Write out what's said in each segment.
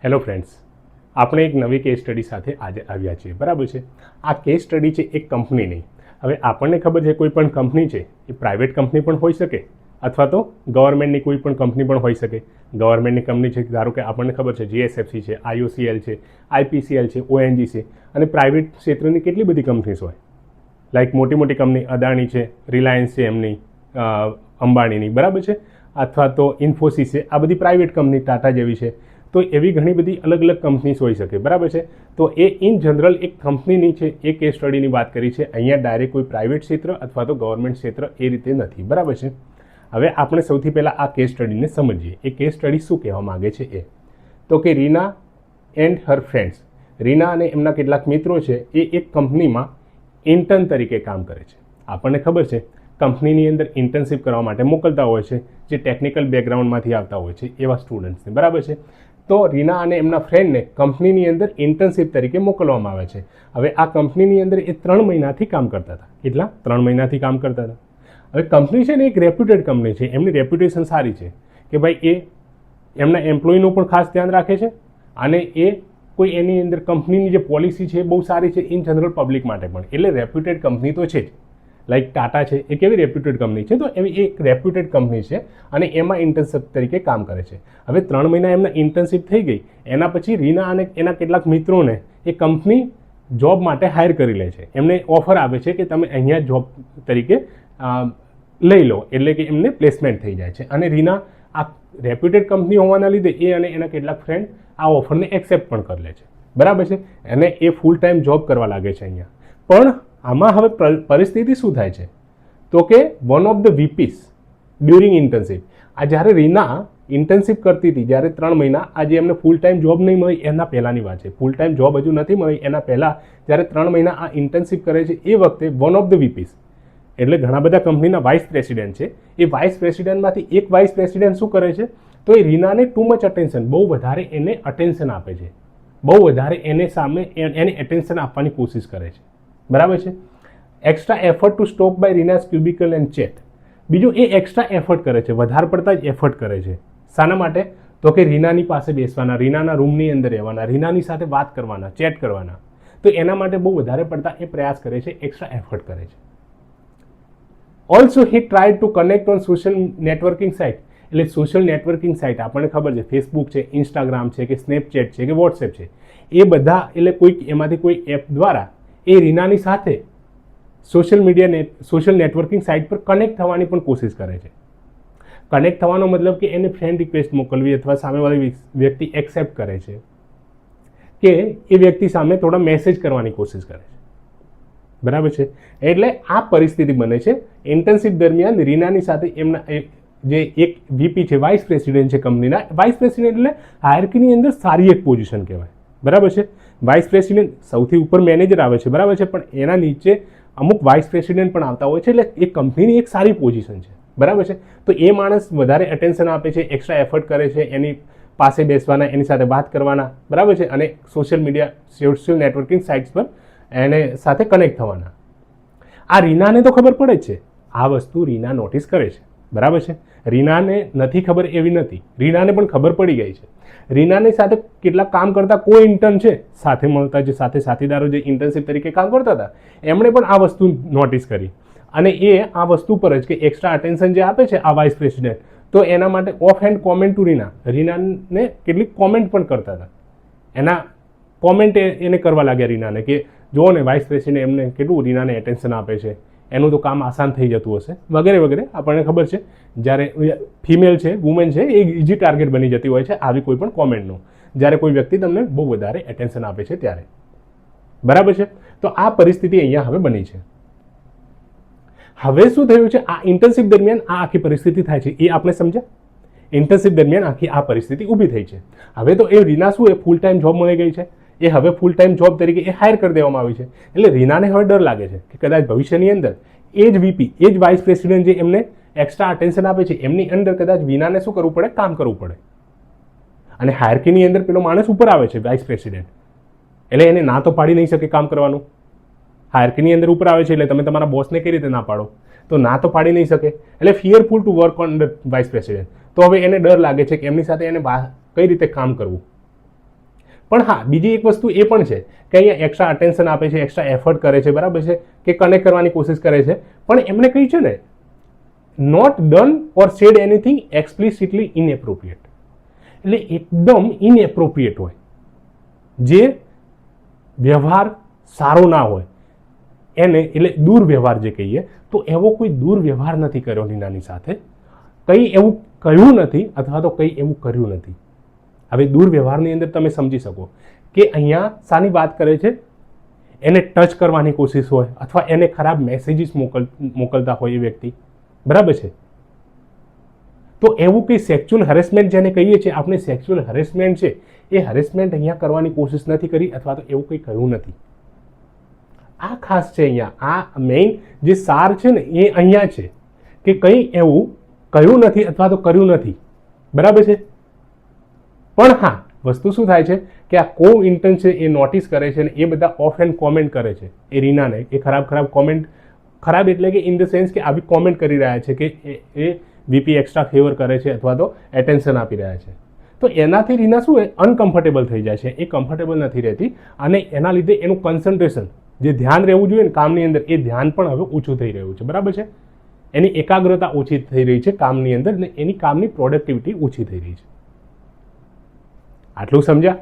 Hello friends, આપણે એક નવી કેસ સ્ટડી સાથે આજે આવ્યા છીએ, બરાબર છે। આ કેસ સ્ટડી છે એક કંપનીની। હવે આપણને ખબર છે કોઈ પણ કંપની છે એ પ્રાઇવેટ કંપની પણ હોઈ શકે અથવા તો ગવર્મેન્ટની કોઈ પણ કંપની પણ હોઈ શકે। ગવર્મેન્ટની કંપની છે, ધારો કે આપણને ખબર છે જીએસએફસી છે, આઈઓસીએલ છે, આઈપીસીએલ છે, ઓએનજીસી, અને પ્રાઇવેટ ક્ષેત્રની કેટલી બધી કંપનીઝ હોય, લાઈક મોટી મોટી કંપની અદાણી છે, રિલાયન્સ છે, એમની અંબાણીની, બરાબર છે, અથવા તો ઇન્ફોસિસ છે। આ બધી પ્રાઇવેટ કંપની ટાટા જેવી છે। તો એવી ઘણી બધી અલગ અલગ કંપનીઝ હોઈ શકે, બરાબર છે। તો એ ઇન જનરલ એક કંપનીની છે, એ કેસ સ્ટડીની વાત કરી છે। અહીંયા ડાયરેક્ટ કોઈ પ્રાઇવેટ ક્ષેત્ર અથવા તો ગવર્મેન્ટ ક્ષેત્ર એ રીતે નથી, બરાબર છે। હવે આપણે સૌથી પહેલાં આ કેસ સ્ટડીને સમજીએ। એ કેસ સ્ટડી શું કહેવા માગે છે એ તો કે Reena and her friends, Reena અને એમના કેટલાક મિત્રો છે એ એક કંપનીમાં ઇન્ટર્ન તરીકે કામ કરે છે। આપણને ખબર છે કંપનીની અંદર ઇન્ટર્નશિપ કરવા માટે મોકલતા હોય છે જે ટેકનિકલ બેકગ્રાઉન્ડમાંથી આવતા હોય છે એવા સ્ટુડન્ટ્સને, બરાબર છે। તો રીના અને એમના ફ્રેન્ડને કંપનીની અંદર ઇન્ટર્નશિપ તરીકે મોકલવામાં આવે છે। હવે આ કંપનીની અંદર એ 3 મહિનાથી કામ કરતા હતા। કેટલા? 3 મહિનાથી કામ કરતા હતા। હવે કંપની છે ને એક રેપ્યુટેડ કંપની છે, એમની રેપ્યુટેશન સારી છે કે ભાઈ એ એમના એમ્પ્લોયનું પણ ખાસ ધ્યાન રાખે છે અને એ કોઈ એની અંદર કંપનીની જે પોલિસી છે એ બહુ સારી છે ઇન જનરલ પબ્લિક માટે પણ। એટલે રેપ્યુટેડ કંપની તો છે જ, લાઈક ટાટા છે એ કેવી રેપ્યુટેડ કંપની છે, તો એવી એક રેપ્યુટેડ કંપની છે અને એમાં ઇન્ટર્નશિપ તરીકે કામ કરે છે। હવે 3 મહિના એમના ઇન્ટર્નશિપ થઈ ગઈ, એના પછી રીના અને એના કેટલાક મિત્રોને એ કંપની જોબ માટે હાયર કરી લે છે। એમને ઓફર આપે છે કે તમે અહીંયા જોબ તરીકે લઈ લો, એટલે કે એમને પ્લેસમેન્ટ થઈ જાય છે। અને રીના આ રેપ્યુટેડ કંપની હોવાના લીધે એ અને એના કેટલાક ફ્રેન્ડ આ ઓફરને એક્સેપ્ટ પણ કરી લે છે, બરાબર છે। અને એ ફૂલ ટાઈમ જોબ કરવા લાગે છે અહીંયા। પણ આમાં હવે પરિસ્થિતિ શું થાય છે તો કે one of the VPs during internship, આ જ્યારે રીના ઇન્ટર્નશિપ કરતી હતી, જ્યારે 3 મહિના, આજે એમને ફૂલ ટાઈમ જોબ નહીં મળી એના પહેલાંની વાત છે, ફૂલ ટાઈમ જોબ હજુ નથી મળી એના પહેલાં જ્યારે 3 મહિના આ ઇન્ટર્નશિપ કરે છે એ વખતે વન ઓફ ધ વીપીસ એટલે ઘણા બધા કંપનીના વાઇસ પ્રેસિડેન્ટ છે, એ વાઇસ પ્રેસિડેન્ટમાંથી એક વાઇસ પ્રેસિડેન્ટ શું કરે છે તો એ રીનાને ટુ મચ અટેન્શન, બહુ વધારે એને અટેન્શન આપે છે, બહુ વધારે એને સામે એને એટેન્શન આપવાની કોશિશ કરે છે, બરાબર છે। Extra effort to stop by Reena's cubicle and chat, બીજું એ એક્સ્ટ્રા એફર્ટ કરે છે, વધારે પડતા જ એફર્ટ કરે છે। શાના માટે તો કે રીનાની પાસે બેસવાના, રીનાના રૂમની અંદર રહેવાના, રીનાની સાથે વાત કરવાના, ચેટ કરવાના, તો એના માટે બહુ વધારે પડતા એ પ્રયાસ કરે છે, એક્સ્ટ્રા એફર્ટ કરે છે। Also he try to connect on social networking site, એટલે સોશિયલ નેટવર્કિંગ સાઇટ આપણને ખબર છે ફેસબુક છે, ઇન્સ્ટાગ્રામ છે કે સ્નેપચેટ છે કે વોટ્સએપ છે, એ બધા એટલે કોઈ એમાંથી કોઈ એપ દ્વારા એ રીનાની સાથે સોશિયલ નેટવર્કિંગ સાઇટ પર કનેક્ટ થવાની પણ કોશિશ કરે છે। કનેક્ટ થવાનો મતલબ કે એને ફ્રેન્ડ રિક્વેસ્ટ મોકલવી અથવા સામેવાળી વ્યક્તિ એક્સેપ્ટ કરે છે કે એ વ્યક્તિ સામે થોડા મેસેજ કરવાની કોશિશ કરે છે, બરાબર છે। એટલે આ પરિસ્થિતિ બને છે ઇન્ટર્નશિપ દરમિયાન રીનાની સાથે એમના જે એક વીપી છે, વાઇસ પ્રેસિડેન્ટ છે કંપનીના, વાઇસ પ્રેસિડેન્ટ એટલે હાયરકીની અંદર સારી એક પોઝિશન કહેવાય, બરાબર છે। વાઇસ પ્રેસિડેન્ટ સૌથી ઉપર મેનેજર આવે છે, બરાબર છે, પણ એના નીચે અમુક વાઇસ પ્રેસિડેન્ટ પણ આવતા હોય છે, એટલે એ કંપનીની એક સારી પોઝિશન છે, બરાબર છે। તો એ માણસ વધારે અટેન્શન આપે છે, એક્સ્ટ્રા એફર્ટ કરે છે, એની પાસે બેસવાના, એની સાથે વાત કરવાના, બરાબર છે, અને સોશિયલ નેટવર્કિંગ સાઇટ્સ પર એને સાથે કનેક્ટ થવાના। આ રીનાને તો ખબર પડે જ છે, આ વસ્તુ રીના નોટિસ કરે છે, બરાબર છે। રીનાને નથી ખબર એવી નથી, રીનાને પણ ખબર પડી ગઈ છે। રીનાની સાથે કેટલાક કામ કરતા કોઈ ઇન્ટર્ન છે, સાથે મળતા જે સાથે સાથીદારો જે ઇન્ટર્નશિપ તરીકે કામ કરતા હતા, એમણે પણ આ વસ્તુ નોટિસ કરી અને એ આ વસ્તુ પર જ કે એક્સ્ટ્રા અટેન્શન જે આપે છે આ વાઇસ પ્રેસિડેન્ટ, તો એના માટે ઓફ હેન્ડ કોમેન્ટ ટુ રીનાને કેટલીક કોમેન્ટ પણ કરતા હતા, એના કોમેન્ટ એને કરવા લાગ્યા રીનાને કે જુઓ ને વાઇસ પ્રેસિડેન્ટ એમને કેટલું રીનાને એટેન્શન આપે છે, એનું તો કામ આસાન થઈ જતું હશે, વગેરે વગેરે। આપણને ખબર છે જ્યારે ફિમેલ છે, વુમેન છે, એ ઇઝી ટાર્ગેટ બની જતી હોય છે આવી કોઈ પણ કોમેન્ટનું, જ્યારે કોઈ વ્યક્તિ તમને બહુ વધારે એટેન્શન આપે છે ત્યારે, બરાબર છે। તો આ પરિસ્થિતિ અહીંયા હવે બની છે। હવે શું થયું છે, આ ઇન્ટર્નશિપ દરમિયાન આ આખી પરિસ્થિતિ થાય છે, એ આપણે સમજ્યા। ઇન્ટર્નશિપ દરમિયાન આખી આ પરિસ્થિતિ ઊભી થઈ છે। હવે તો એ રીના શું એ ફૂલ ટાઈમ જોબ મળી ગઈ છે, એ હવે ફૂલ ટાઈમ જોબ તરીકે એ હાયર કરી દેવામાં આવી છે, એટલે રીનાને હવે ડર લાગે છે કે કદાચ ભવિષ્યની અંદર એ જ વીપી, એ જ વાઇસ પ્રેસિડેન્ટ જે એમને એક્સ્ટ્રા અટેન્શન આપે છે, એમની અંદર કદાચ રીનાને શું કરવું પડે, કામ કરવું પડે। અને હાયરકીની અંદર પેલો માણસ ઉપર આવે છે વાઇસ પ્રેસિડેન્ટ, એટલે એને ના તો પાડી નહીં શકે કામ કરવાનું। હાયરકીની અંદર ઉપર આવે છે એટલે તમે તમારા બોસને કઈ રીતે ના પાડો, તો ના તો પાડી નહીં શકે, એટલે fearful to work on the vice president. તો હવે એને ડર લાગે છે કે એમની સાથે એને કઈ રીતે કામ કરવું, પણ હા, બીજી એક વસ્તુ એ પણ છે કે અહીંયા એક્સ્ટ્રા અટેન્શન આપે છે, એક્સ્ટ્રા એફર્ટ કરે છે, બરાબર છે, કે કનેક્ટ કરવાની કોશિશ કરે છે, પણ એમને કહ્યું છે ને not done or said anything explicitly inappropriate, એટલે એકદમ ઇનએપ્રોપ્રિએટ હોય, જે વ્યવહાર સારો ના હોય એને, એટલે દુર્વ્યવહાર જે કહીએ, તો એવો કોઈ દુર્વ્યવહાર નથી કર્યો રીનાની સાથે, કંઈ એવું કહ્યું નથી અથવા તો કંઈ એવું કર્યું નથી. હવે દુર્વ્યવહારની અંદર તમે સમજી શકો કે અહીંયા શાની વાત કરે છે, એને ટચ કરવાની કોશિશ હોય અથવા એને ખરાબ મેસેજીસ મોકલતા હોય એ વ્યક્તિ, બરાબર છે. તો એવું કંઈ સેક્સ્યુઅલ હેરેસમેન્ટ જેને કહીએ છીએ આપણે, સેક્સ્યુઅલ હેરેસમેન્ટ છે એ હેરેસમેન્ટ અહીંયા કરવાની કોશિશ નથી કરી અથવા તો એવું કંઈ કહ્યું નથી. આ ખાસ છે અહીંયા, આ મેઇન જે સાર છે ને એ અહીંયા છે કે કંઈ એવું કહ્યું નથી અથવા તો કર્યું નથી, બરાબર છે. પણ હા, વસ્તુ શું થાય છે કે આ કો ઇન્ટર્ન છે એ નોટિસ કરે છે અને એ બધા ઓફ હેન્ડ કોમેન્ટ કરે છે એ રીનાને, એ ખરાબ કોમેન્ટ, ખરાબ એટલે કે ઇન ધ સેન્સ કે આવી કોમેન્ટ કરી રહ્યા છે કે એ વીપી એક્સ્ટ્રા ફેવર કરે છે અથવા તો એટેન્શન આપી રહ્યા છે. તો એનાથી રીના શું અનકમ્ફર્ટેબલ થઈ જાય છે, એ કમ્ફર્ટેબલ નથી રહેતી અને એના લીધે એનું કન્સન્ટ્રેશન, જે ધ્યાન રહેવું જોઈએ ને કામની અંદર, એ ધ્યાન પણ હવે ઓછું થઈ રહ્યું છે, બરાબર છે. એની એકાગ્રતા ઓછી થઈ રહી છે કામની અંદર અને એની કામની પ્રોડક્ટિવિટી ઓછી થઈ રહી છે. આટલું સમજ્યા?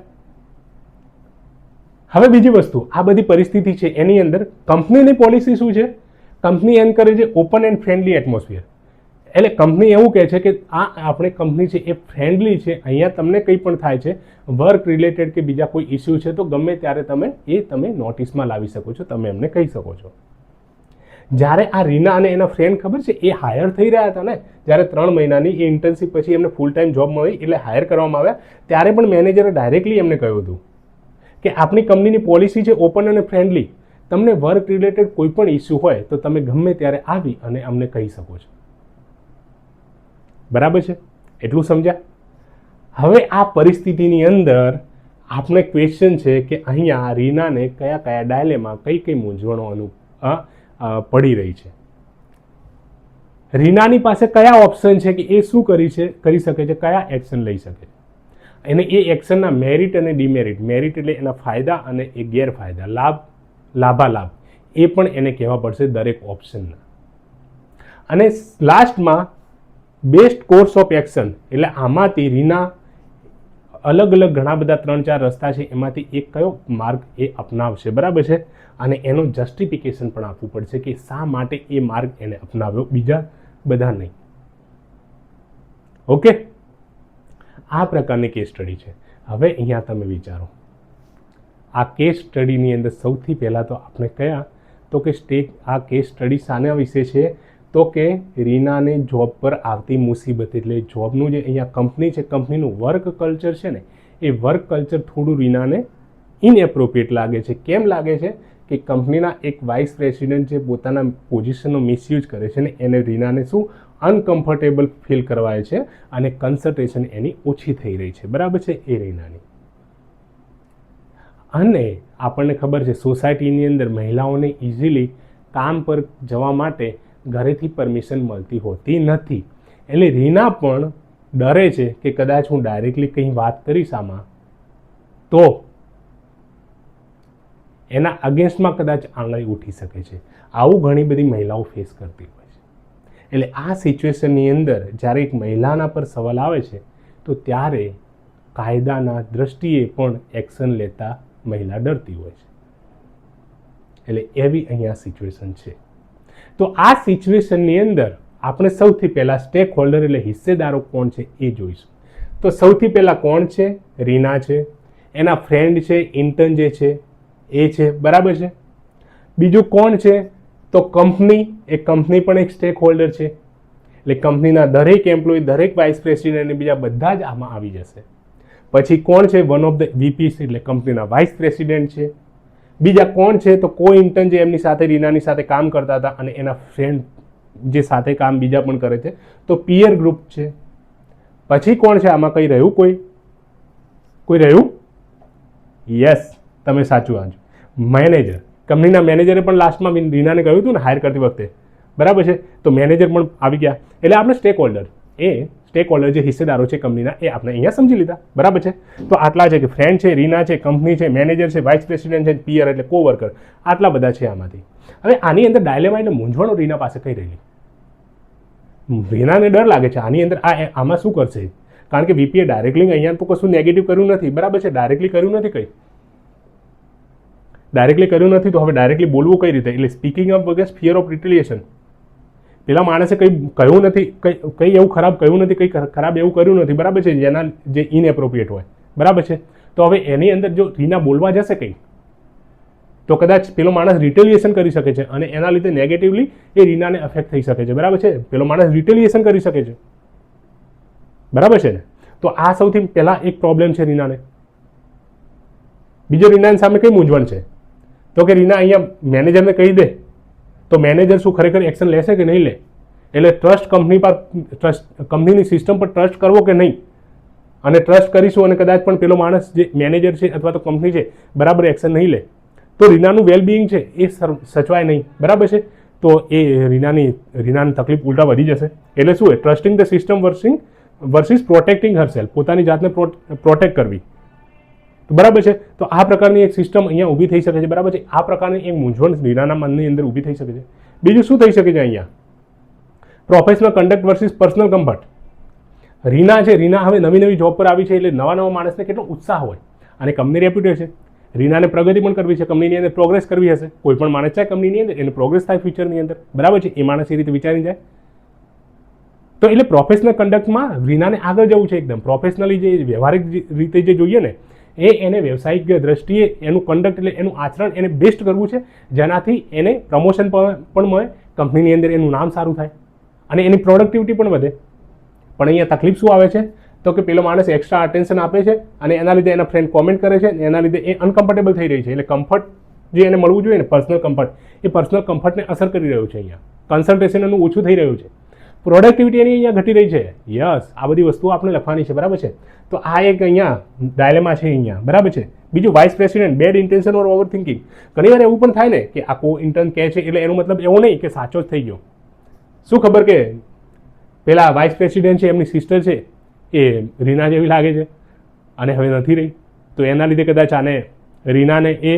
હવે બીજી વસ્તુ, આ બધી પરિસ્થિતિ છે એની અંદર કંપનીની પોલિસી શું છે? કંપની એમ કરે છે ઓપન એન્ડ ફ્રેન્ડલી એટમોસ્ફિયર, એટલે કંપની એવું કહે છે કે આ આપણે કંપની છે એ ફ્રેન્ડલી છે, અહીંયા તમને કંઈ પણ થાય છે વર્ક રિલેટેડ કે બીજા કોઈ ઇસ્યુ છે તો ગમે ત્યારે તમે નોટિસમાં લાવી શકો છો, તમે એમને કહી શકો છો. જ્યારે આ રીના અને એના ફ્રેન્ડ ખબર છે એ હાયર થઈ રહ્યા હતા ને, જ્યારે 3 મહિનાની એ ઇન્ટર્નશીપ પછી એમને ફૂલ ટાઈમ જોબ મળી એટલે હાયર કરવામાં આવ્યા, ત્યારે પણ મેનેજરે ડાયરેક્ટલી એમને કહ્યું હતું કે આપણી કંપનીની પોલિસી છે ઓપન અને ફ્રેન્ડલી, તમને વર્ક રિલેટેડ કોઈ પણ ઇસ્યુ હોય તો તમે ગમે ત્યારે આવી અને અમને કહી શકો છો, બરાબર છે. એટલું સમજ્યા? હવે આ પરિસ્થિતિની અંદર આપણે ક્વેશ્ચન છે કે અહીંયા રીનાને કયા કયા ડાયલેમાં કઈ મૂંઝવણો પડી રહી છે. રીનાની પાસે કયા ઓપ્શન છે કે એ શું કરી શકે છે, કયા એક્શન લઈ શકે છે, અને એ એક્શનના મેરિટ અને ડિમેરિટ, મેરિટ એટલે એના ફાયદા અને એ ગેરફાયદા, લાભાલાભ, એ પણ એને કહેવા પડશે દરેક ઓપ્શનના. અને લાસ્ટમાં બેસ્ટ કોર્સ ઓફ એક્શન, એટલે આમાંથી રીના અલગ અલગ ઘણા બધા 3-4 રસ્તા છે એમાંથી એક કયો માર્ગ એ અપનાવશે, બરાબર છે. અને એનું જસ્ટિફિકેશન પણ આપવું પડશે કે શા માટે એ માર્ગ એને અપનાવ્યો, બીજા બધા નહીં. ઓકે, આ પ્રકારની કેસ સ્ટડી છે. હવે અહીંયા તમે વિચારો, આ કેસ સ્ટડીની અંદર સૌથી પહેલાં તો આપણે કયા તો કે આ કેસ સ્ટડી શાના વિશે છે તો કે રીનાને જોબ પર આવતી મુસીબત, એટલે જોબનું જે અહીંયા કંપની છે, કંપનીનું વર્ક કલ્ચર છે ને, એ વર્ક કલ્ચર થોડું રીનાને ઇનએપ્રોપ્રિએટ લાગે છે. કેમ લાગે છે કે કંપનીના એક વાઇસ પ્રેસિડેન્ટ છે પોતાના પોઝિશનનો મિસયુઝ કરે છે ને એને રીનાને શું અનકમ્ફર્ટેબલ ફીલ કરવાય છે અને કન્સન્ટ્રેશન એની ઓછી થઈ રહી છે, બરાબર છે, એ રીનાની. અને આપણને ખબર છે સોસાયટીની અંદર મહિલાઓને ઇઝીલી કામ પર જવા માટે ઘરેથી પરમિશન મળતી હોતી નથી, એટલે રીના પણ ડરે છે કે કદાચ હું ડાયરેક્ટલી કંઈ વાત કરીશ આમાં તો એના અગેન્સ્ટમાં કદાચ આંગળી ઉઠી શકે છે. આવું ઘણી બધી મહિલાઓ ફેસ કરતી હોય છે. એટલે આ સિચ્યુએશનની અંદર જ્યારે એક મહિલાના પર સવાલ આવે છે તો ત્યારે કાયદાના દ્રષ્ટિએ પણ એક્શન લેતા મહિલા ડરતી હોય છે. એટલે એવી અહીંયા સિચ્યુએશન છે. તો આ સિચ્યુએશનની અંદર આપણે સૌથી પહેલાં સ્ટેક હોલ્ડર એટલે હિસ્સેદારો કોણ છે એ જોઈશું. તો સૌથી પહેલાં કોણ છે? રીના છે, એના ફ્રેન્ડ છે ઇન્ટર્ન જે છે એ છે, બરાબર છે. બીજું કોણ છે તો કંપની, એ કંપની પણ એક સ્ટેક હોલ્ડર છે, એટલે કંપનીના દરેક એમ્પ્લોય, દરેક વાઇસ પ્રેસિડેન્ટ અને બીજા બધા જ આમાં આવી જશે. પછી કોણ છે? વન ઓફ ધ વીપીસ, એટલે કંપનીના વાઇસ પ્રેસિડેન્ટ છે. બીજા કોણ છે તો કો ઇન્ટર્ન જે એમની સાથે રીનાની સાથે કામ કરતા હતા અને એના ફ્રેન્ડ જે સાથે કામ બીજા પણ કરે છે તો પિયર ગ્રુપ છે. પછી કોણ છે આમાં? કંઈ રહ્યું? કોઈ રહ્યું? યસ, તમે સાચું વાંચો, મેનેજર. કંપનીના મેનેજરે પણ લાસ્ટમાં રીનાને કહ્યું હતું ને હાયર કરતી વખતે, બરાબર છે, તો મેનેજર પણ આવી ગયા. એટલે આપણે સ્ટેક હોલ્ડર, એ સ્ટેક હોલ્ડર જે હિસ્સેદારો છે કંપનીના એ આપણે અહીંયા સમજી લીધા, બરાબર છે. તો આટલા છે કે ફ્રેન્ડ છે, રીના છે, કંપની છે, મેનેજર છે, વાઇસ પ્રેસિડેન્ટ છે, પીઆર એટલે કોવર્કર, આટલા બધા છે આમાંથી. હવે આની અંદર ડાયલેમા એટલે મૂંઝવણો રીના પાસે કઈ રહેલી. રીનાને ડર લાગે છે આની અંદર આમાં શું કરશે, કારણ કે વીપીએ ડાયરેક્ટલી અહીંયા તો કશું નેગેટિવ કર્યું નથી, બરાબર છે, ડાયરેક્ટલી કર્યું નથી, કંઈ ડાયરેક્ટલી કર્યું નથી. તો હવે ડાયરેક્ટલી બોલવું કઈ રીતે, એટલે speaking of against fear of retaliation. પેલા માણસે કંઈ કહ્યું નથી, કંઈ એવું ખરાબ કહ્યું નથી, કંઈ ખરાબ એવું કર્યું નથી, બરાબર છે, જેના જે ઇનએપ્રોપ્રિએટ હોય, બરાબર છે. તો હવે એની અંદર જો રીના બોલવા જશે કંઈ તો કદાચ પેલો માણસ રિટેલિએશન કરી શકે છે અને એના લીધે નેગેટિવલી એ રીનાને અફેક્ટ થઈ શકે છે, બરાબર છે. પેલો માણસ રિટેલિએશન કરી શકે છે, બરાબર છે ને. તો આ સૌથી પહેલા એક પ્રોબ્લેમ છે રીનાને. બીજો રીનાની સામે કઈ મૂંઝવણ છે તો કે રીના અહીંયા મેનેજરને કહી દે તો મેનેજર શું ખરેખર એક્શન લેશે કે નહીં લે, એટલે ટ્રસ્ટ કંપની પર કંપનીની સિસ્ટમ પર ટ્રસ્ટ કરવો કે નહીં, અને ટ્રસ્ટ કરીશું અને કદાચ પણ પેલો માણસ જે મેનેજર છે અથવા તો કંપની છે બરાબર એક્શન નહીં લે તો રીનાનું વેલબિંગ છે એ સચવાય નહીં, બરાબર છે. તો એ રીનાની તકલીફ ઉલટા વધી જશે. એટલે શું trusting the system versus protecting herself, પોતાની જાતને પ્રોટેક્ટ કરવી, બરાબર છે. તો આ પ્રકારની એક સિસ્ટમ અહીંયા ઊભી થઈ શકે છે, બરાબર છે. આ પ્રકારની એક મૂંઝવણ રીનાના મનની અંદર ઊભી થઈ શકે છે. બીજું શું થઈ શકે છે અહીંયા, professional conduct versus personal comfort. Reena છે, રીના હવે નવી જોબ પર આવી છે એટલે નવા માણસને કેટલો ઉત્સાહ હોય અને કંપની રેપ્યુટેડ છે, રીનાને પ્રગતિ પણ કરવી છે, કંપનીની અંદર પ્રોગ્રેસ કરવી હશે. કોઈ પણ માણસ છે કંપનીની અંદર એને પ્રોગ્રેસ થાય ફ્યુચરની અંદર, બરાબર છે, એ માણસ એ રીતે વિચારી જાય. તો એટલે પ્રોફેશનલ કન્ડક્ટમાં રીનાને આગળ જવું છે એકદમ પ્રોફેશનલી, જે વ્યવહારિક રીતે જે જોઈએ ને એને વ્યવસાયિક દ્રષ્ટિએ એનું કન્ડક્ટ એટલે એનું આચરણ એને બેસ્ટ કરવું છે, જેનાથી એને પ્રમોશન પણ મળે, કંપનીની અંદર એનું નામ સારું થાય અને એની પ્રોડક્ટિવિટી પણ વધે. પણ અહીંયા તકલીફ શું આવે છે તો કે પેલો માણસ એક્સ્ટ્રા અટેન્શન આપે છે અને એના લીધે એના ફ્રેન્ડ કોમેન્ટ કરે છે, એના લીધે એ અનકમ્ફર્ટેબલ થઈ રહી છે. એટલે કમ્ફર્ટ જે એને મળવું જોઈએ ને પર્સનલ કમ્ફર્ટ, એ પર્સનલ કમ્ફર્ટને અસર કરી રહ્યું છે. અહીંયા કન્સન્ટ્રેશન એનું ઓછું થઈ રહ્યું છે, પ્રોડક્ટિવિટી એની અહીંયા ઘટી રહી છે. યસ, આ બધી વસ્તુઓ આપણે લખવાની છે, બરાબર છે. તો આ એક અહીંયા ડાયલેમા છે અહીંયા, બરાબર છે. બીજું વાઇસ પ્રેસિડેન્ટ બેડ ઇન્ટેન્શન ઓર ઓવર થિંકિંગ. ઘણીવાર એવું પણ થાય ને કે આ કો ઇન્ટર્ન કહે છે એટલે એનો મતલબ એવો નહીં કે સાચો જ થઈ ગયો. શું ખબર કે પેલા વાઇસ પ્રેસિડેન્ટ છે એમની સિસ્ટર છે એ રીના જેવી લાગે છે અને હવે નથી રહી, તો એના લીધે કદાચ આને રીનાને એ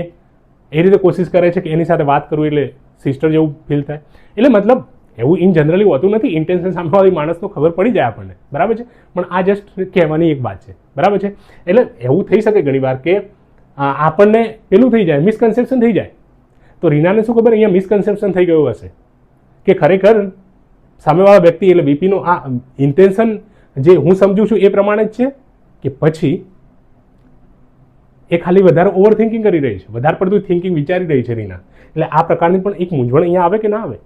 રીતે કોશિશ કરે છે કે એની સાથે વાત કરવું એટલે સિસ્ટર જેવું ફીલ થાય. એટલે મતલબ એવું ઇન જનરલી હોતું નથી, ઇન્ટેન્શન સામેવાળી માણસનો ખબર પડી જાય આપણને, બરાબર છે. પણ આ જસ્ટ કહેવાની એક વાત છે, બરાબર છે. એટલે એવું થઈ શકે ઘણીવાર કે આપણને પેલું થઈ જાય, મિસકન્સેપ્શન થઈ જાય. તો રીનાને શું ખબર અહીંયા મિસકન્સેપ્શન થઈ ગયું હશે કે ખરેખર સામેવાળા વ્યક્તિ એટલે વીપીનો આ ઇન્ટેન્શન જે હું સમજું છું એ પ્રમાણે જ છે કે પછી એ ખાલી વધારે ઓવર થિંકિંગ કરી રહી છે, વધારે પડતું થિંકિંગ વિચારી રહી છે રીના. એટલે આ પ્રકારની પણ એક મૂંઝવણ અહીંયા આવે કે ના આવે,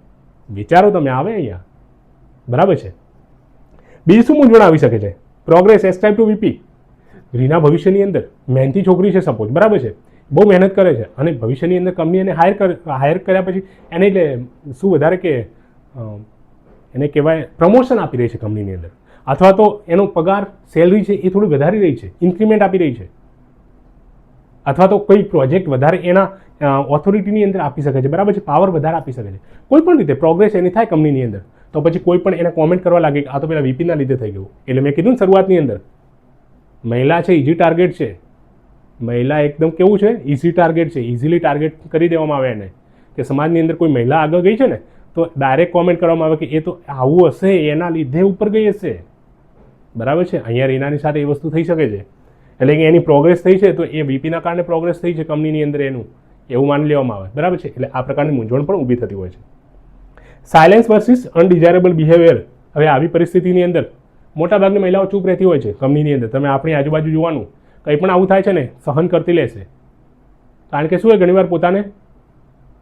વિચારો તમે, આવે અહીંયા, બરાબર છે. બીજી શું મૂંઝવણ આવી શકે છે, પ્રોગ્રેસ એસ્ટાઇમ ટુ વીપી. રીના ભવિષ્યની અંદર મહેનતી છોકરી છે સપોઝ, બરાબર છે, બહુ મહેનત કરે છે અને ભવિષ્યની અંદર કંપની એને હાયર કર્યા પછી એને એટલે શું વધારે કે એને કહેવાય પ્રમોશન આપી રહી છે કંપનીની અંદર, અથવા તો એનો પગાર સેલરી છે એ થોડી વધારી રહી છે, ઇન્ક્રીમેન્ટ આપી રહી છે, અથવા તો કોઈ પ્રોજેક્ટ વધારે એના ઓથોરિટીની અંદર આપી શકે છે, બરાબર છે, પાવર વધારે આપી શકે છે. કોઈ પણ રીતે પ્રોગ્રેસ એની થાય કંપનીની અંદર તો પછી કોઈ પણ એને કોમેન્ટ કરવા લાગે કે આ તો પેલા વીપીના લીધે થઈ ગયું. એટલે મેં કીધું ને શરૂઆતની અંદર, મહિલા છે ઇઝી ટાર્ગેટ છે, મહિલા એકદમ કેવું છે ઇઝી ટાર્ગેટ છે, ઇઝીલી ટાર્ગેટ કરી દેવામાં આવે એને. કે સમાજની અંદર કોઈ મહિલા આગળ ગઈ છે ને તો ડાયરેક્ટ કોમેન્ટ કરવામાં આવે કે એ તો આવું હશે એના લીધે ઉપર ગઈ હશે, બરાબર છે. અહીંયા રીનાની સાથે એ વસ્તુ થઈ શકે છે, એટલે કે એની પ્રોગ્રેસ થઈ છે તો એ વીપીના કારણે પ્રોગ્રેસ થઈ છે કંપનીની અંદર એનું, એવું માની લેવામાં આવે, બરાબર છે. એટલે આ પ્રકારની મૂંઝવણ પણ ઊભી થતી હોય છે. Silence versus undesirable behaviour. હવે આવી પરિસ્થિતિની અંદર મોટાભાગની મહિલાઓ ચૂપ રહેતી હોય છે કંપનીની અંદર. તમે આપણી આજુબાજુ જોવાનું, કંઈ પણ આવું થાય છે ને સહન કરતી લેશે, કારણ કે શું હોય ઘણીવાર પોતાને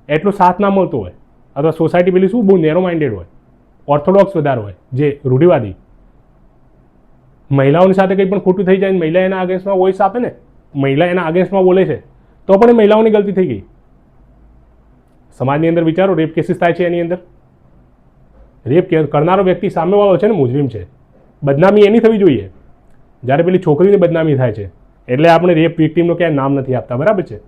એટલો સાથ ના મળતો હોય, અથવા સોસાયટી પેલી શું બહુ નેરો માઇન્ડેડ હોય, ઓર્થોડોક્સ વધારે હોય, જે રૂઢિવાદી. મહિલાઓની સાથે કંઈ પણ ખોટું થઈ જાય ને મહિલા એના અગેન્સ્ટમાં વોઇસ આપે ને, મહિલા એના અગેન્સ્ટમાં બોલે છે તો પણ એ મહિલાઓની ગલતી થઈ ગઈ. સમાજની અંદર વિચારો, રેપ કેસીસ થાય છે એની અંદર, રેપ કરનારો વ્યક્તિ સામેવાળો છે ને મુજરિમ છે, બદનામી એની થવી જોઈએ. જ્યારે પેલી છોકરીની બદનામી થાય છે એટલે આપણે રેપ વિક્ટીમનું ક્યાંય નામ નથી આપતા, બરાબર છે.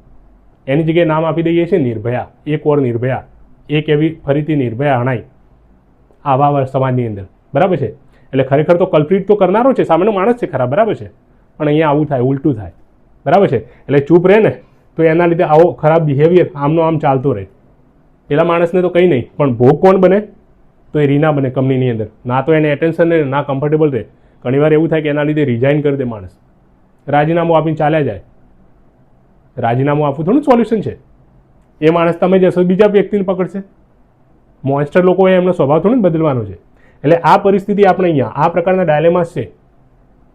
એની જગ્યાએ નામ આપી દઈએ છીએ નિર્ભયા, એક ઓર નિર્ભયા, એક એવી ફરીથી નિર્ભયા હણાઈ આવા સમાજની અંદર, બરાબર છે. એટલે ખરેખર તો કલ્પ્રિટ તો કરનારો છે, સામેનો માણસ છે ખરાબ, બરાબર છે, પણ અહીંયા આવું થાય, ઉલટું થાય, બરાબર છે. એટલે ચૂપ રહે ને તો એના લીધે આવો ખરાબ બિહેવિયર આમનો આમ ચાલતો રહે. પેલા માણસને તો કંઈ નહીં, પણ ભોગ કોણ બને? તો એ રીના બને કંપનીની અંદર. ના તો એને એટેન્શન રહે, ના કમ્ફર્ટેબલ રહે. ઘણીવાર એવું થાય કે એના લીધે રિઝાઇન કરી દે માણસ, રાજીનામું આપીને ચાલ્યા જાય. રાજીનામું આપવું થોડું સોલ્યુશન છે. એ માણસ તમે જશો બીજા વ્યક્તિને પકડશે. મોન્સ્ટર લોકો એમનો સ્વભાવ થોડું બદલવાનો છે. એટલે આ પરિસ્થિતિ આપણે અહીંયા આ પ્રકારના ડાયલેમાસ છે,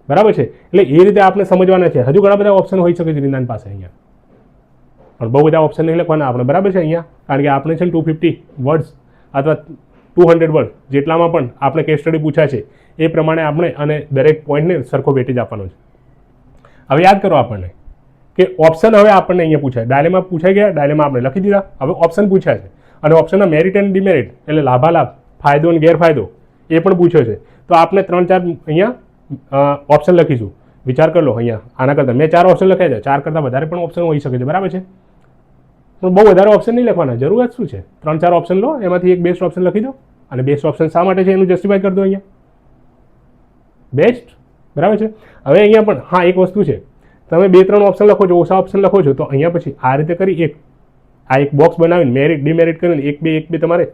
બરાબર છે. એટલે એ રીતે આપણે સમજવાના છે. હજુ ઘણા બધા ઓપ્શન હોઈ શકે છે રીનાની પાસે અહીંયા, પણ બહુ બધા ઓપ્શન નહીં લખવાના આપણે, બરાબર છે અહીંયા. કારણ કે આપણે છે ને 250 વર્ડ્સ અથવા 200 વર્ડ જેટલામાં પણ આપણે કેસ સ્ટડી પૂછ્યા છે એ પ્રમાણે આપણે અને દરેક પોઈન્ટને સરખો વેટેજ આપવાનો છે. હવે યાદ કરો આપણને કે ઓપ્શન હવે આપણને અહીંયા પૂછાય, ડાયલેમા પૂછાઈ ગયા, ડાયલેમા આપણે લખી દીધા. હવે ઓપ્શન પૂછ્યા છે અને ઓપ્શનના મેરિટ એન્ડ ડિમેરિટ એટલે લાભાલાભ, ફાયદો અને ગેરફાયદો એ પણ પૂછ્યો છે. તો આપણે 3-4 અહીંયા ઓપ્શન લખીશું. વિચાર કરી લો અહીંયા આના કરતાં મેં 4 ઓપ્શન લખ્યા છે, 4 કરતાં વધારે પણ ઓપ્શન હોઈ શકે છે, બરાબર છે. પણ બહુ વધારે ઓપ્શન નહીં લખવાના, જરૂરત શું છે? 3-4 ઓપ્શન લો, એમાંથી એક બેસ્ટ ઓપ્શન લખી દો અને બેસ્ટ ઓપ્શન શા માટે છે એનું જસ્ટિફાય કરી દો અહીંયા. બેસ્ટ, બરાબર છે. હવે અહીંયા પણ હા એક વસ્તુ છે, તમે 2-3 ઓપ્શન લખો છો, ઓછા ઓપ્શન લખો છો, તો અહીંયા પછી આ રીતે કરી એક બોક્સ બનાવીને મેરિટ ડિમેરિટ કરીને એક બે તમારે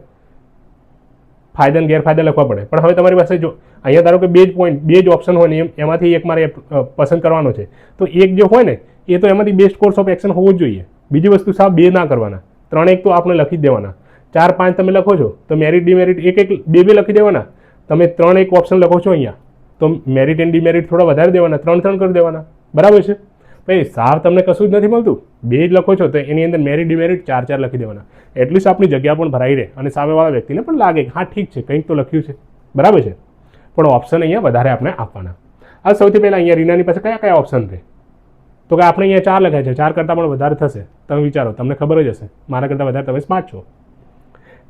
ફાયદા અને ગેરફાયદા લખવા પડે. પણ હવે તમારી પાસે જો અહીંયા ધારો કે 2 પોઈન્ટ 2 જ ઓપ્શન હોય ને એમાંથી એક મારે પસંદ કરવાનો છે, તો એક જે હોય ને એ તો એમાંથી બેસ્ટ કોર્સ ઓફ એક્શન હોવો જ જોઈએ. બીજી વસ્તુ સાહેબ 2 ના કરવાના, 3 તો આપણે લખી જ દેવાના. 4-5 તમે લખો છો તો મેરિટ ડિમેરિટ એક 2 લખી દેવાના. તમે 3 ઓપ્શન લખો છો અહીંયા તો મેરિટ એન્ડ ડિમેરિટ થોડા વધારે દેવાના, 3 કરી દેવાના, બરાબર છે. ભાઈ સાવ તમને કશું જ નથી મળતું, 2 જ લખો છો તો એની અંદર મેરિટ ડિમેરિટ 4 લખી દેવાના. એટલીસ્ટ આપણી જગ્યા પણ ભરાઈ રહે અને સામેવાળા વ્યક્તિને પણ લાગે કે હા ઠીક છે કંઈક તો લખ્યું છે, બરાબર છે. પણ ઓપ્શન અહીંયા વધારે આપણે આપવાના. આ સૌથી પહેલાં અહીંયા રીનાની પાસે કયા ઓપ્શન રહે? તો કે આપણે અહીંયા 4 લખ્યા છે, 4 કરતાં પણ વધારે થશે. તમે વિચારો, તમને ખબર જ હશે, મારા કરતાં વધારે તમે સ્માર્ટ છો.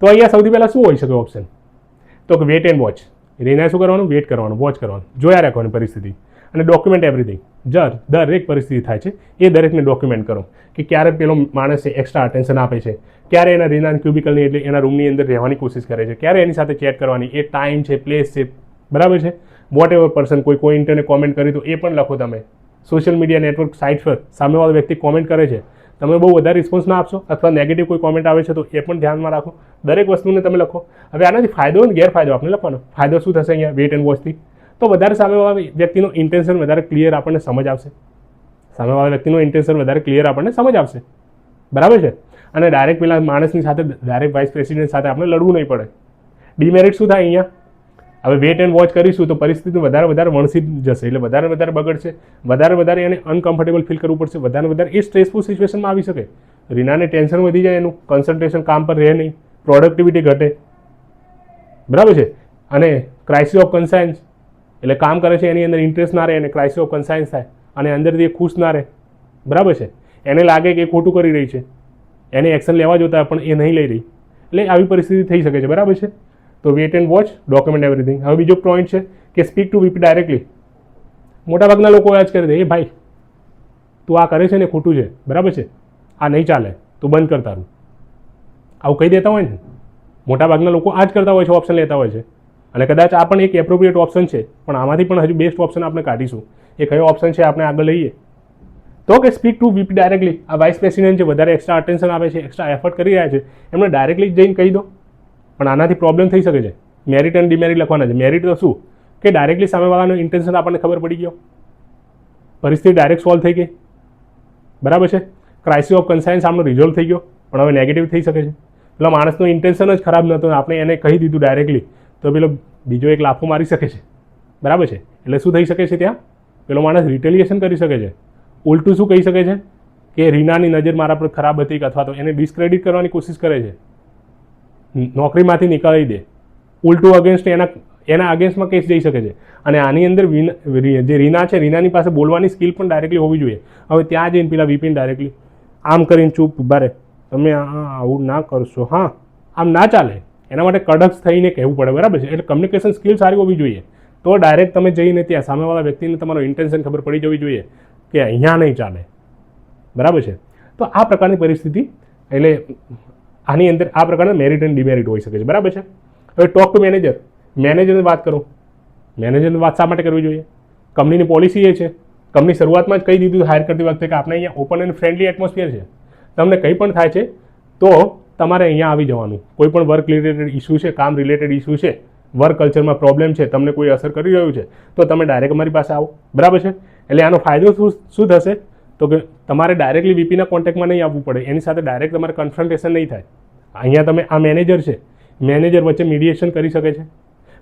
તો અહીંયા સૌથી પહેલાં શું હોઈ શકે ઓપ્શન? તો કે વેટ એન્ડ વોચ. રીનાએ શું કરવાનું? વેટ કરવાનું, વોચ કરવાનું, જોયા રાખવાની પરિસ્થિતિ અને ડોક્યુમેન્ટ એવરીથિંગ. દરેક પરિસ્થિતિ થાય છે એ દરેકને ડોક્યુમેન્ટ કરો કે ક્યારે પેલો માણસ એક્સ્ટ્રા અટેન્શન આપે છે, ક્યારે એના રીના ક્યુબિકલની એટલે એના રૂમની અંદર રહેવાની કોશિશ કરે છે, ક્યારે એની સાથે ચેટ કરવાની, એ ટાઈમ છે, પ્લેસ છે, બરાબર છે. વોટ એવર પર્સન કોઈ ઇન્ટરને કોમેન્ટ કરી તો એ પણ લખો. તમે સોશિયલ મીડિયા નેટવર્ક સાઇટ પર સામેવાળો વ્યક્તિ કોમેન્ટ કરે છે, તમે બહુ વધારે રિસ્પોન્સ ના આપશો અથવા નેગેટિવ કોઈ કોમેન્ટ આવે છે તો એ પણ ધ્યાનમાં રાખો. દરેક વસ્તુને તમે લખો. હવે આનાથી ફાયદો અને ગેરફાયદો આપણે લખવાનો. ફાયદો શું થશે અહીંયા વેટ એન્ડ વોચથી? તો વધારે સામેવાળા વ્યક્તિનો ઇન્ટેન્શન વધારે ક્લિયર આપણને સમજ આવશે. સામેવાળા વ્યક્તિનો ઇન્ટેન્શન વધારે ક્લિયર આપણને સમજ આવશે, બરાબર છે. અને ડાયરેક્ટ પેલા માણસની સાથે ડાયરેક્ટ વાઇસ પ્રેસિડેન્ટ સાથે આપણે લડવું નહીં પડે. ડિમેરિટ શું થાય અહીંયા? હવે વેટ એન્ડ વોચ કરીશું તો પરિસ્થિતિ વધારે વણસી જશે, એટલે વધારે બગડશે, વધારે એને અનકમ્ફર્ટેબલ ફીલ કરવું પડશે, વધારે એ સ્ટ્રેસફુલ સિચ્યુએશનમાં આવી શકે. રીનાને ટેન્શન વધી જાય, એનું કન્સન્ટ્રેશન કામ પર રહે નહીં, પ્રોડક્ટિવિટી ઘટે, બરાબર છે. અને ક્રાઇસિસ ઓફ કન્સાયન્સ એટલે કામ કરે છે એની અંદર ઇન્ટરેસ્ટ ના રહે અને ક્રાઇસિસ ઓફ કન્સાયન્સ થાય અને અંદરથી એ ખુશ ના રહે, બરાબર છે. એને લાગે કે એ ખોટું કરી રહી છે, એને એક્શન લેવા જોતા પણ એ નહીં લઈ રહી, એટલે આવી પરિસ્થિતિ થઈ શકે છે, બરાબર છે. તો wait and watch, document everything. હવે બીજો પોઈન્ટ છે કે સ્પીક ટુ વીપી ડાયરેક્ટલી. મોટાભાગના લોકો આ જ કરી દે, એ ભાઈ તું આ કરે છે ને ખોટું છે, બરાબર છે, આ નહીં ચાલે, તું બંધ કરતા રહું, આવું કહી દેતા હોય ને. મોટાભાગના લોકો આ જ કરતા હોય છે, ઓપ્શન લેતા હોય છે. અને કદાચ આ પણ એક એપ્રોપ્રિએટ ઓપ્શન છે, પણ આમાંથી પણ હજુ બેસ્ટ ઓપ્શન આપણે કાઢીશું. એ કયો ઓપ્શન છે આપણે આગળ લઈએ તો કે સ્પીક ટુ વીપી ડાયરેક્ટલી. આ વાઇસ પ્રેસિડેન્ટ છે, વધારે એક્સ્ટ્રા અટેન્શન આપે છે, એક્સ્ટ્રા એફર્ટ કરી રહ્યા છે, એમને ડાયરેક્ટલી જઈને કહી દો. પણ આનાથી પ્રોબ્લેમ થઈ શકે છે. મેરિટ અને ડિમેરિટ લખવાના છે. મેરિટ તો શું કે ડાયરેક્ટલી સામેવાળાનું ઇન્ટેન્શન આપણને ખબર પડી ગયો, પરિસ્થિતિ ડાયરેક્ટ સોલ્વ થઈ ગઈ, બરાબર છે. ક્રાઇસિસ ઓફ કન્સાયન્સ આપણો રિઝોલ્વ થઈ ગયો, પણ હવે નેગેટિવ થઈ શકે છે. પેલા માણસનો ઇન્ટેન્શન જ ખરાબ નહોતો, આપણે એને કહી દીધું ડાયરેક્ટલી, તો પેલો બીજો એક લાફો મારી શકે છે, બરાબર છે. એટલે શું થઈ શકે છે? ત્યાં પેલો માણસ રિટેલિએશન કરી શકે છે. ઉલટું શું કહી શકે છે કે રીનાની નજર મારા પર ખરાબ હતી, અથવા તો એને ડિસ્ક્રેડિટ કરવાની કોશિશ કરે છે, નોકરીમાંથી નીકાળી દે. ઉલટું અગેન્સ્ટ એના અગેન્સ્ટમાં કેસ જઈ શકે છે. અને આની અંદર જે રીના છે, રીનાની પાસે બોલવાની સ્કિલ પણ ડાયરેક્ટલી હોવી જોઈએ. હવે ત્યાં જઈને પેલા વીપીને ડાયરેક્ટલી આમ કરીને ચૂપ ઉભા રહે, તમે આવું ના કરશો, હા આમ ના ચાલે. એના માટે કડક થઈને કહેવું પડે, બરાબર છે. એટલે કમ્યુનિકેશન સ્કિલ સારી હોવી જોઈએ. તો ડાયરેક્ટ તમે જઈને ત્યાં સામેવાળા વ્યક્તિને તમારો ઇન્ટેન્શન ખબર પડી જવી જોઈએ કે અહીંયા નહીં ચાલે, બરાબર છે. તો આ પ્રકારની પરિસ્થિતિ, એટલે આની અંદર આ પ્રકારના મેરિટ એન્ડ ડિમેરિટ હોઈ શકે છે, બરાબર છે. હવે ટોક ટુ મેનેજર. મેનેજરની વાત કરો. મેનેજરની વાત શા માટે કરવી જોઈએ? કંપનીની પોલિસી એ છે, કંપની શરૂઆતમાં જ કહી દીધું હાયર કરતી વખતે કે આપણે અહીંયા ઓપન એન્ડ ફ્રેન્ડલી એટમોસ્ફિયર છે, તમને કંઈ પણ થાય છે તો તમારે અહીંયા આવી જવાનું. કોઈ પણ વર્ક રિલેટેડ ઇસ્યુ છે, કામ રિલેટેડ ઇસ્યુ છે, વર્ક કલ્ચરમાં પ્રોબ્લેમ છે, તમને કોઈ અસર કરી રહ્યું છે તો તમે ડાયરેક્ટ અમારી પાસે આવો. બરાબર છે? એટલે આનો ફાયદો શું થશે તો કે તમારે ડાયરેક્ટલી વીપીના કોન્ટેક્ટમાં નહીં આવવું પડે, એની સાથે ડાયરેક્ટ તમારે કન્ફ્રન્ટેશન નહીં થાય. અહીંયા તમે આ મેનેજર છે, મેનેજર વચ્ચે મીડિયેશન કરી શકે છે.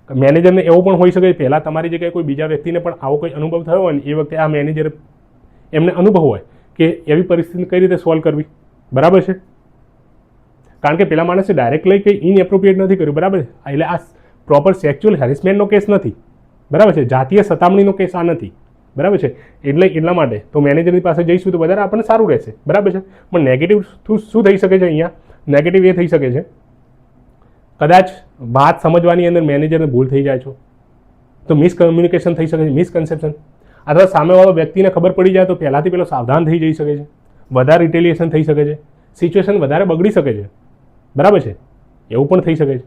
મેનેજરને એવું પણ હોઈ શકે પહેલાં તમારી જગ્યાએ કોઈ બીજા વ્યક્તિને પણ આવો કોઈ અનુભવ થયો હોય ને એ વખતે આ મેનેજર એમને અનુભવ હોય કે એવી પરિસ્થિતિને કઈ રીતે સોલ્વ કરવી. બરાબર છે? કારણ કે પેલા માણસે ડાયરેક્ટ લઈ કંઈ ઇનએપ્રોપ્રિએટ નથી કર્યું. બરાબર છે? એટલે આ પ્રોપર સેક્સ્યુઅલ હેરેસમેન્ટનો કેસ નથી. બરાબર છે? જાતીય સતામણીનો કેસ આ નથી. બરાબર છે? એટલા માટે તો મેનેજરની પાસે જઈશું તો વધારે આપણને સારું રહેશે. બરાબર છે? પણ નેગેટિવ શું થઈ શકે છે? અહીંયા નેગેટિવ એ થઈ શકે છે કદાચ વાત સમજવાની અંદર મેનેજરને ભૂલ થઈ જાય છો તો મિસકમ્યુનિકેશન થઈ શકે છે, મિસકન્સેપ્શન, અથવા સામેવાળો વ્યક્તિને ખબર પડી જાય તો પહેલાંથી પેલો સાવધાન થઈ જઈ શકે છે, વધારે રિટેલિએશન થઈ શકે છે, સિચ્યુએશન વધારે બગડી શકે છે. બરાબર છે? એવું પણ થઈ શકે છે.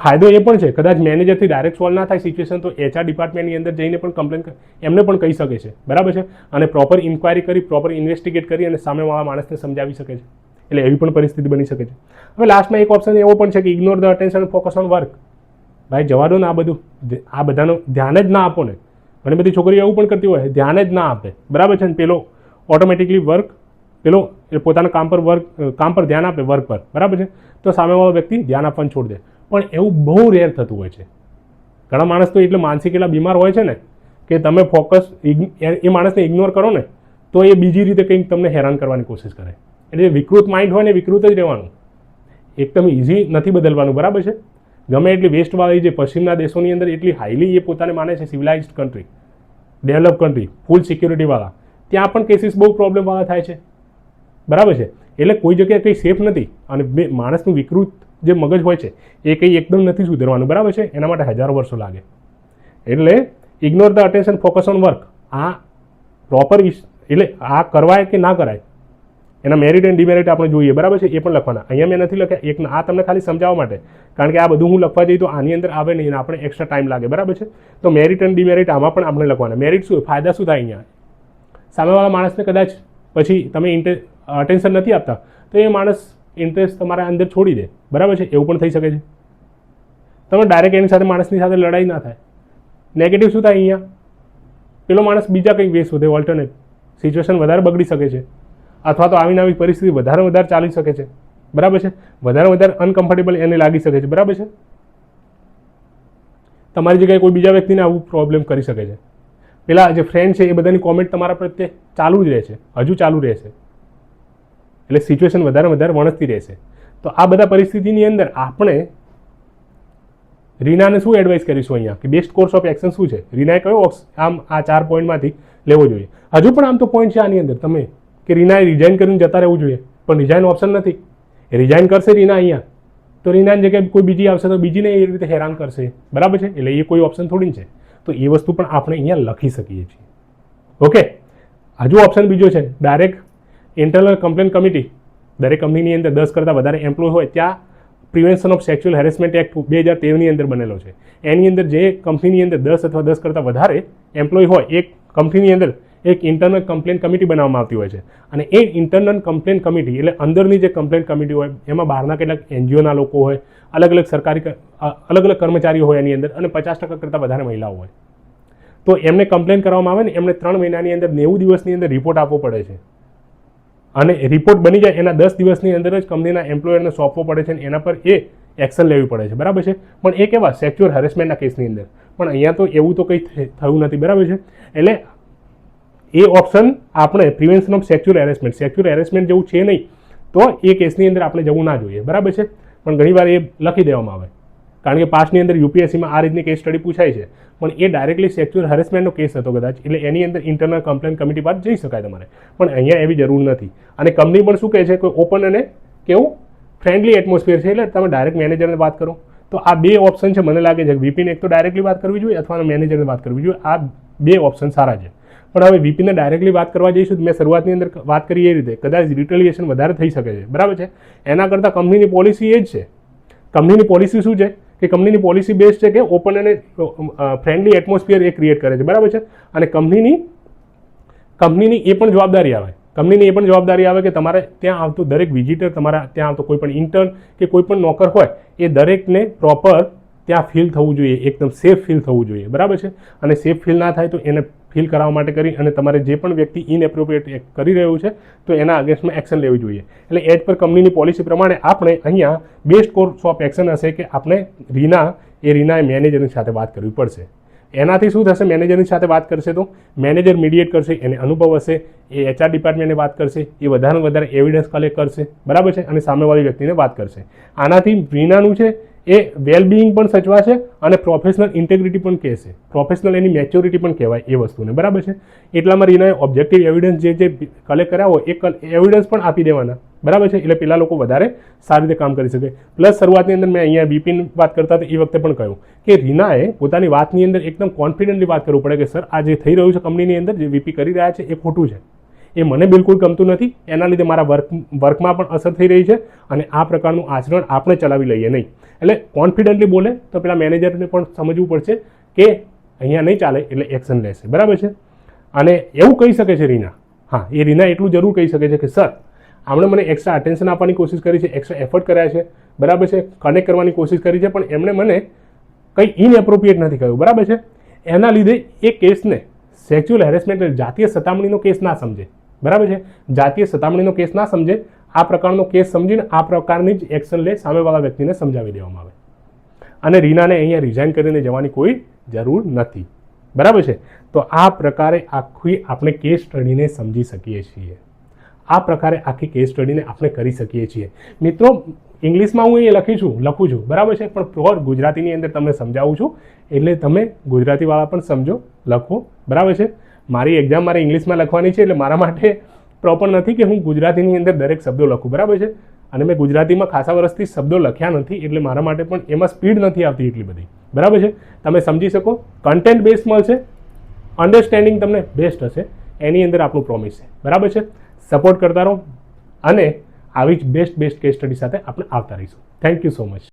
ફાયદો એ પણ છે કદાચ મેનેજરથી ડાયરેક્ટ સોલ્વ ના થાય સિચ્યુએશન તો HR ડિપાર્ટમેન્ટની અંદર જઈને પણ કમ્પ્લેન એમને પણ કહી શકે છે. બરાબર છે? અને પ્રોપર ઇન્ક્વાયરી કરી, પ્રોપર ઇન્વેસ્ટિગેટ કરી અને સામેવાળા માણસને સમજાવી શકે છે. એટલે એવી પણ પરિસ્થિતિ બની શકે છે. હવે લાસ્ટમાં એક ઓપ્શન એવો પણ છે કે ignore the attention, focus on work. ભાઈ જવા દો ને આ બધાનું ધ્યાન જ ના આપો ને. ઘણી બધી છોકરીઓ એવું પણ કરતી હોય, ધ્યાન જ ના આપે. બરાબર છે? ને પેલો ઓટોમેટિકલી પેલો પોતાના કામ પર ધ્યાન આપે, વર્ક પર. બરાબર છે? તો સામેવાળો વ્યક્તિ ધ્યાન આપવાનું છોડી દે. પણ એવું બહુ રેર થતું હોય છે. ઘણા માણસ તો એટલે માનસિક એટલા બીમાર હોય છે ને કે તમે ફોકસ એ માણસને ઇગ્નોર કરો ને તો એ બીજી રીતે કંઈક તમને હેરાન કરવાની કોશિશ કરે. એટલે વિકૃત માઇન્ડ હોય ને વિકૃત જ રહેવાનું, એકદમ ઇઝી નથી બદલવાનું. બરાબર છે? ગમે એટલી વેસ્ટવાળી જે પશ્ચિમના દેશોની અંદર એટલી હાઈલી એ પોતાને માને છે સિવિલાઇઝડ કન્ટ્રી, ડેવલપ કન્ટ્રી, ફૂલ સિક્યુરિટીવાળા, ત્યાં પણ કેસીસ બહુ પ્રોબ્લેમવાળા થાય છે. બરાબર છે? એટલે કોઈ જગ્યાએ કંઈ સેફ નથી. અને માણસનું વિકૃત જે મગજ હોય છે એ કંઈ એકદમ નથી સુધરવાનું. બરાબર છે? એના માટે હજારો વર્ષો લાગે. એટલે ignore the attention, focus on work, આ પ્રોપર એટલે આ કરવાય કે ના કરાય એના મેરિટ એન્ડ ડિમેરિટ આપણે જોઈએ. બરાબર છે? એ પણ લખવાના. અહીંયા મેં નથી લખ્યા, એક આ તમને ખાલી સમજાવવા માટે, કારણ કે આ બધું હું લખવા જઈએ તો આની અંદર આવે નહીં અને આપણે એક્સ્ટ્રા ટાઈમ લાગે. બરાબર છે? તો મેરિટ એન્ડ ડિમેરિટ આમાં પણ આપણે લખવાના. મેરિટ શું, ફાયદા શું થાય અહીંયા? સામેવાળા માણસને કદાચ પછી તમે અટેન્શન નથી આપતા તો એ માણસ ઇન્ટરેસ્ટ તમારા અંદર છોડી દે. બરાબર છે? એવું પણ થઈ શકે છે. તમે ડાયરેક્ટ એની સાથે માણસની સાથે લડાઈ ના થાય. નેગેટિવ શું થાય અહીંયા? પેલો માણસ બીજા કંઈક વે શોધે, ઓલ્ટરનેટ, સિચ્યુએશન વધારે બગડી શકે છે, અથવા તો આવીને આવી પરિસ્થિતિ વધારે ચાલી શકે છે. બરાબર છે? વધારે અનકમ્ફર્ટેબલ એને લાગી શકે છે. બરાબર છે? તમારી જગ્યાએ કોઈ બીજા વ્યક્તિને આવું પ્રોબ્લેમ કરી શકે છે. પેલા જે ફ્રેન્ડ છે એ બધાની કોમેન્ટ તમારા પ્રત્યે ચાલુ જ રહેશે, હજુ ચાલુ રહેશે. એટલે સિચ્યુએશન વધારે વણસતી રહેશે. તો આ બધા પરિસ્થિતિની અંદર આપણે રીનાને શું એડવાઇસ કરીશું અહીંયા કે બેસ્ટ કોર્સ ઓફ એક્શન શું છે? રીનાએ કયો આમ આ 4 પોઈન્ટમાંથી લેવો જોઈએ? હજુ પણ આમ તો પોઈન્ટ છે આની અંદર તમે કે રીનાએ રિઝાઇન કરીને જતા રહેવું જોઈએ, પણ રિઝાઇન ઓપ્શન નથી. રિઝાઇન કરશે રીના અહીંયા તો રીનાની જગ્યાએ કોઈ બીજી આવશે તો બીજીને એ રીતે હેરાન કરશે. બરાબર છે? એટલે એ કોઈ ઓપ્શન થોડી છે. તો એ વસ્તુ પણ આપણે અહીંયા લખી શકીએ છીએ. ઓકે, હજુ ઓપ્શન બીજો છે ડાયરેક્ટ ઇન્ટરનલ કમ્પ્લેન્ટ કમિટી. દરેક કંપનીની અંદર 10 કરતાં વધારે એમ્પ્લોય હોય ત્યાં prevention of sexual harassment act 2013ની અંદર બનેલો છે. એની અંદર જે કંપનીની અંદર 10 અથવા 10 કરતાં વધારે એમ્પ્લોય હોય એક કંપનીની અંદર એક ઇન્ટરનલ કમ્પ્લેન્ટ કમિટી બનાવવામાં આવતી હોય છે. અને એ ઇન્ટરનલ કમ્પ્લેન્ટ કમિટી એટલે અંદરની જે કમ્પ્લેન્ટ કમિટી હોય એમાં બહારના કેટલાક NGOના લોકો હોય, અલગ અલગ કર્મચારીઓ હોય એની અંદર, અને 50% કરતાં વધારે મહિલાઓ હોય. તો એમને કમ્પ્લેન કરવામાં આવે ને એમને 3 મહિનાની અંદર 90 દિવસની અંદર રિપોર્ટ આપવો પડે છે. અને રિપોર્ટ બની જાય એના 10 દિવસની અંદર જ કંપનીના એમ્પ્લોયરને સોંપવો પડે છે અને એના પર એ એક્શન લેવી પડે છે. બરાબર છે? પણ એ કેવા સેક્સ્યુઅલ હેરેસમેન્ટના કેસની અંદર. પણ અહીંયા તો એવું તો કંઈ થયું નથી. બરાબર છે? એટલે એ ઓપ્શન આપણે પ્રિવેન્શન ઓફ સેક્સ્યુઅલ હેરેસમેન્ટ જેવું છે નહીં તો એ કેસની અંદર આપણે જવું ના જોઈએ. બરાબર છે? પણ ઘણીવાર એ લખી દેવામાં આવે કારણ કે પાસ્ટની અંદર UPSCમાં આ રીતની કેસ સ્ટડી પૂછાય છે, પણ એ ડાયરેક્ટલી સેક્સ્યુઅલ હેરેસમેન્ટનો કેસ હતો કદાચ, એટલે એની અંદર ઇન્ટરનલ કમ્પ્લેન્ટ કમિટી પર જઈ શકાય તમારે. પણ અહીંયા એવી જરૂર નથી. અને કંપની પણ શું કહે છે કે ઓપન અને કેવું ફ્રેન્ડલી એટમોસ્ફિયર છે, એટલે તમે ડાયરેક્ટ મેનેજરને વાત કરો. તો આ 2 ઓપ્શન છે મને લાગે છે. VPને એક તો ડાયરેક્ટલી વાત કરવી જોઈએ અથવા મેનેજરને વાત કરવી જોઈએ. આ 2 ઓપ્શન સારા છે. પણ હવે VPને ડાયરેક્ટલી વાત કરવા જઈશું મેં શરૂઆતની અંદર વાત કરી એ રીતે કદાચ રિટેલિએશન વધારે થઈ શકે છે. બરાબર છે? એના કરતાં કંપનીની પોલિસી એ જ છે. કંપનીની પોલિસી શું છે કે કંપનીની પોલિસી બેઝ છે કે ઓપન અને ફ્રેન્ડલી એટમોસ્ફિયર એ ક્રિએટ કરે છે, બરાબર છે. અને કંપનીની એ પણ જવાબદારી આવે કે તમારે ત્યાં આવતો દરેક વિઝિટર, તમારા ત્યાં આવતો કોઈ પણ ઇન્ટર્ન કે કોઈ પણ નોકર હોય એ દરેકને પ્રોપર ત્યાં ફીલ થવું જોઈએ, એકદમ સેફ ફીલ થવું જોઈએ, બરાબર છે. અને સેફ ફીલ ના થાય તો એને ફીલ કરાવવા માટે કરી અને તમારે જે પણ વ્યક્તિ ઇનએપ્રોપ્રિએટ કરી રહ્યું છે તો એના અગેન્સ્ટમાં એક્શન લેવી જોઈએ. એટલે એજ પર કંપનીની પોલિસી પ્રમાણે આપણે અહીંયા બેસ્ટ કોર્સ ઓફ એક્શન હશે કે આપણે રીનાએ મેનેજરની સાથે વાત કરવી પડશે. એનાથી શું થશે? મેનેજરની સાથે વાત કરશે તો મેનેજર મીડિયેટ કરશે, એને અનુભવ હશે, એ HR ડિપાર્ટમેન્ટને વાત કરશે, એ વધારે એવિડન્સ કલેક્ટ કરશે, બરાબર છે, અને સામેવાળી વ્યક્તિને વાત કરશે. આનાથી રીનાનું છે એ વેલબિંગ પણ સચવાશે અને પ્રોફેશનલ ઇન્ટેગ્રિટી પણ કહેશે, પ્રોફેશનલ એની મેચ્યોરિટી પણ કહેવાય એ વસ્તુને, બરાબર છે. એટલામાં રીનાએ ઓબ્જેક્ટિવ એવિડન્સ જે કલેક્ટ કર્યા હોય એ એવિડન્સ પણ આપી દેવાના, બરાબર છે. એટલે પેલા લોકો વધારે સારી રીતે કામ કરી શકે. પ્લસ શરૂઆતની અંદર મેં અહીંયા VPની વાત કરતા હતા એ વખતે પણ કહ્યું કે રીનાએ પોતાની વાતની અંદર એકદમ કોન્ફિડન્ટલી વાત કરવું પડે કે સર આ જે થઈ રહ્યું છે કંપનીની અંદર, જે VP કરી રહ્યા છે એ ખોટું છે, એ મને બિલકુલ ગમતું નથી, એના લીધે મારા વર્કમાં પણ અસર થઈ રહી છે અને આ પ્રકારનું આચરણ આપણે ચલાવી લઈએ નહીં. એટલે કોન્ફિડન્ટલી બોલે તો પેલા મેનેજરને પણ સમજવું પડશે કે અહીંયા નહીં ચાલે એટલે એક્શન લેશે, બરાબર છે. અને એવું કહી શકે છે રીના, હા એ રીના એટલું જરૂર કહી શકે છે કે સર આમણે મને એક્સ્ટ્રા અટેન્શન આપવાની કોશિશ કરી છે, એક્સ્ટ્રા એફર્ટ કર્યા છે, બરાબર છે, કનેક્ટ કરવાની કોશિશ કરી છે, પણ એમણે મને કંઈ ઇનએપ્રોપ્રિએટ નથી કહ્યું, બરાબર છે. એના લીધે એ કેસને સેક્સ્યુઅલ હેરેસમેન્ટ જાતીય સતામણીનો કેસ ના સમજે, બરાબર છે, જાતીય સતામણીનો કેસ ના સમજે, આ પ્રકારનો કેસ સમજીને આ પ્રકારની જ એક્શન લે, સામેવાળા વ્યક્તિને સમજાવી દેવામાં આવે. અને રીનાને અહીંયા રિઝાઇન કરીને જવાની કોઈ જરૂર નથી, બરાબર છે. તો આ પ્રકારે આખી આપણે કેસ સ્ટડીને સમજી શકીએ છીએ, આ પ્રકારે આખી કેસ સ્ટડીને આપણે કરી શકીએ છીએ. મિત્રો ઇંગ્લિશમાં હું એ લખું છું, બરાબર છે, પણ પ્યોર ગુજરાતીની અંદર તમને સમજાવું છું એટલે તમે ગુજરાતીવાળા પણ સમજો, લખો, બરાબર છે. મારી એક્ઝામ મારે ઇંગ્લિશમાં લખવાની છે એટલે મારા માટે પ્રોપર નથી કે હું ગુજરાતીની અંદર દરેક શબ્દો લખું, બરાબર છે. અને મેં ગુજરાતીમાં ખાસા વર્ષથી શબ્દો લખ્યા નથી એટલે મારા માટે પણ એમાં સ્પીડ નથી આવતી એટલી બધી, બરાબર છે. તમે સમજી શકો, કન્ટેન્ટ બેઝ મળશે, અન્ડરસ્ટેન્ડિંગ તમને બેસ્ટ હશે, એની અંદર આપણું પ્રોમિસ છે, બરાબર છે. સપોર્ટ કરતા રહો અને આવી જ બેસ્ટ કેસ સ્ટડી સાથે આપણે આવતા રહીશું. Thank you so much.